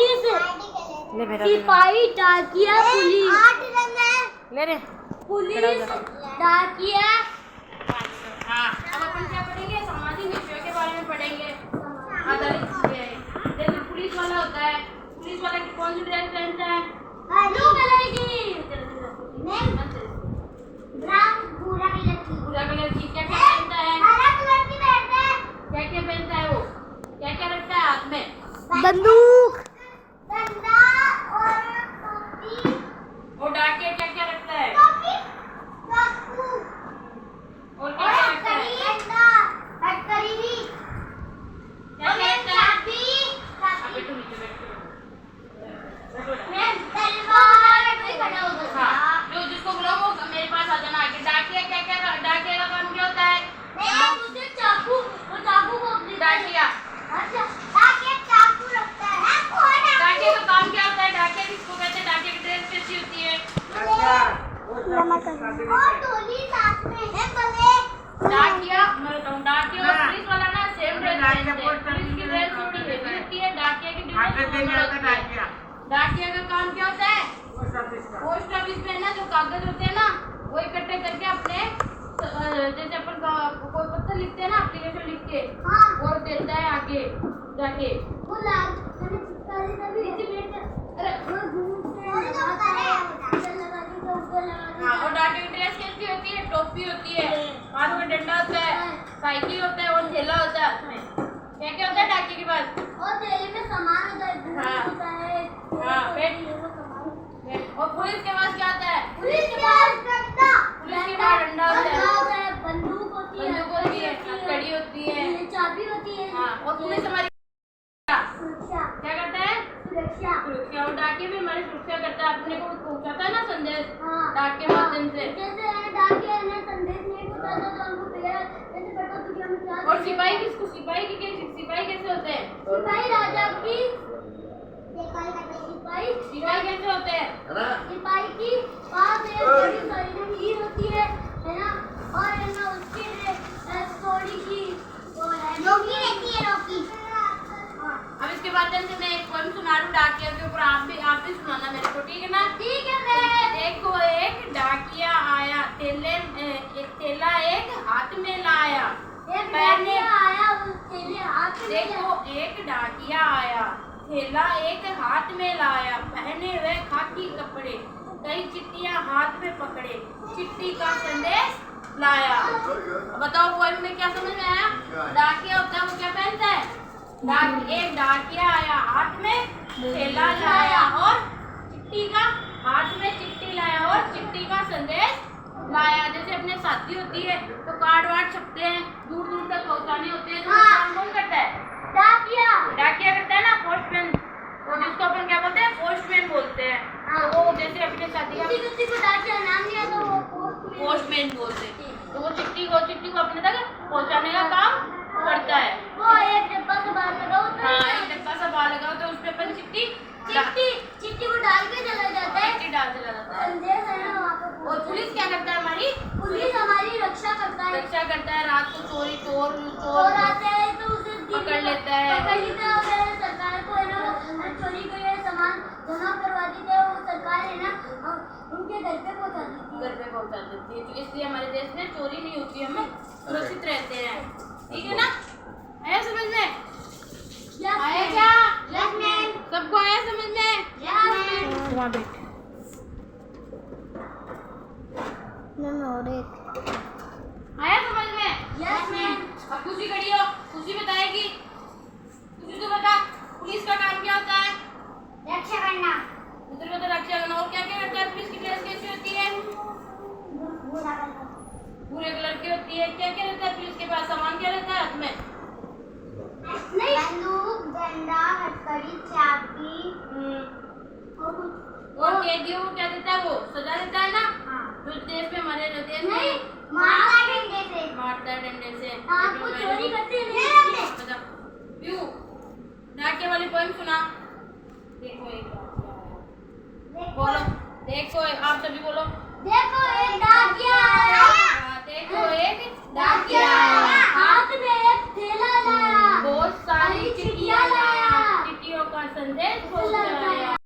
Police, सिपाही, डाकिया, police, ले रे पुलिस, डाकिया। हाँ, अब अपन क्या पढ़ेंगे? सामाजिक विषयों के बारे में पढ़ेंगे। आधारित चीजें, जैसे पुलिस वाला होता है, पुलिस वाला की कौन सी ड्रेस पहनता है? ब्लू कलर की, भूरा कलर की, भूरा कलर की। क्या क्या पहनता है? हरा कलर की पहनता है। क्या क्या पहनता है वो? क्या क्या रखता है हाथ में? बंदूक, डंडा और टोपी। और डाकिया क्या क्या रखता है? टोपी, चाकू और क्या क्या रखता है? डंडा, हथकड़ी, क्या क्या रखता है? चाबी, हाँ, बैठो नीचे बैठो। तलवार। हाँ, जो जिसको बुलाओ वो मेरे पास आ जाना आगे। डाकिया क्या क्या, डाकिया का काम क्या होता है? मुझे चाकू, वो चाकू को अपनी डाकिया, अच्छा, डाकिया चाकू रखता है। डाकिया का काम क्या होता है? डाकिया किसको कहते हैं? डाकिया की ड्रेस कैसी होती है? और टोली साथ में है भले। डाकिया, मैं बताऊं, डाकिया और पुलिस वाला ना सेम ड्रेस पहनते हैं। पुलिस की ड्रेस थोड़ी हेवी होती है, डाकिया की ड्रेस नॉर्मल होती है। डाकिया का काम क्या होता है? पोस्ट ऑफिस में ना जो कागज होते हैं ना, वो इकट्ठे करके अपने, जैसे अपन कोई पत्र लिखते हैं ना, एप्लीकेशन लिख के, हाँ, और देता है आगे जाके। वो लाल मैंने चिपकाली तभी नीचे बैठ कर, अरे वो घूमते हैं, लगाता है, इधर लगा के ऊपर लगा के। हाँ, और डाकिया की ड्रेस कैसी होती है? टोपी होती है, हाथ में डंडा होता है, साइकिल होता है और थैला होता है हाथ में। क्या क्या होता है डाकिया के पास? और थैले में सामान होता है, दूध हाँ। होता है, हाँ, पेट। वो सामान। और पुलिस के पास क्या आता है? पुलिस के पास डंडा, पुलिस के पास डंडा होता है, बंदूक होती है, बंदूक होती है, हथकड़ी होती है। चाबी होती है। हाँ, और पुलिस हमारी सुरक्षा, क्या करता है? सुरक्षा। सुरक्षा। और डाकिया भी हमारी सुरक्षा करता है, अपने को पहुंचाता है ना संदेश हाँ, डाक के माध्यम से। जैसे डाकिया ने संदेश नहीं पहुंचाता तो हमको पहले जैसे पता तो कि हम क्या। और सिपाही किसको? सिपाही की सिपाही कैसे होते हैं? सिपाही राजा की, सिपाही सिपाही कैसे होते हैं? सिपाही की पास एक बड़ी सारी हीर होती है ना, और है ना उसकी थोड़ी सी वो है रोकी रहती है, रोकी। अब इसके बाद से मैं एक पोएम सुना रहा हूँ डाकिया के ऊपर, आप भी सुनाना मेरे को, ठीक है ना? ठीक है। मैं देखो एक डाकिया आया, थैला एक हाथ में लाया। एक डाकिया आया, उस थैले हाथ में देखो एक डाकिया आया, थैला एक हाथ में लाया, पहने हुए खाकी कपड़े, कई चिट्ठियां हाथ में पकड़े, चिट्ठी का संदेश लाया। बताओ पोएम में क्या समझ में आया? डाकिया होता है वो क्या पहनता है? एक डाकिया आया, हाथ में थैला लाया और चिट्ठी का, हाथ में चिट्ठी लाया और चिट्ठी का संदेश लाया। जैसे अपने साथी होती है तो कार्ड वार्ड छपते हैं, दूर दूर तक पहुंचाने होते हैं, तो काम कौन करता है? डाकिया। डाकिया करता है ना, पोस्टमैन। तो जिसको अपन क्या बोलते हैं? पोस्टमैन बोलते हैं। तो वो जैसे अपने साथी का किसी को डाकिया नाम दिया तो वो पोस्टमैन बोलते हैं। तो वो चिट्ठी को अपने तक पहुंचाने का काम करता है। वो एक डब्बा से बाहर लगाओ तो हाँ, एक डब्बा सा बाहर लगाओ तो उसपे अपन चिट्ठी को डाल के चला जाता है, चिट्ठी डाल चला जाता है। संदेश है ना वहाँ पे। और पुलिस क्या करता है? हमारी पुलिस हमारी रक्षा करता है। रक्षा करता है। रात को चोर चोर आते हैं तो उसे पकड़ लेता है। और सरकार को है ना चोरी को ये सामान जमा करवा देते हैं, वो सरकार है ना उनके घर पे पहुँचा देती है। घर पे पहुंचा देती है। तो इसलिए हमारे देश में चोरी नहीं होती, हम सुरक्षित रहते हैं। ठीक है ना? आया समझ में? आया क्या? Yes ma'am. सबको आया समझ में? Yes ma'am. वहाँ बैठ। और एक आया समझ में? Yes ma'am. अब खुशी खड़ी हो, खुशी बताएगी। खुशी तो बता, पुलिस का काम क्या होता है? रक्षा करना। उधर को तो रक्षा करना। और क्या क्या करता है? पुलिस की ड्रेस कैसी होती है? भूरे कलर की होती है। क्या क्या रहता है पुलिस के पास? सामान क्या रहता है हाथ में? बंदूक, डंडा, हथकड़ी, चाबी और कैदियों को क्या देता है? वो सजा देता है ना। हाँ। तो देश में, हमारे देश में मारता है डंडे से। मारता है डंडे से। आपको चोरी करते हैं। बता, क्यों? डाकिया वाली पोएम सुना। देखो एक बोलो, देखो आप सभी बोलो। देखो एक डाकिया आया। देखो एक डाकिया आया, आया, हाथ में एक थैला लाया, बहुत सारी चिट्ठियां लाया, चिट्ठियों का संदेश पहुंचाया।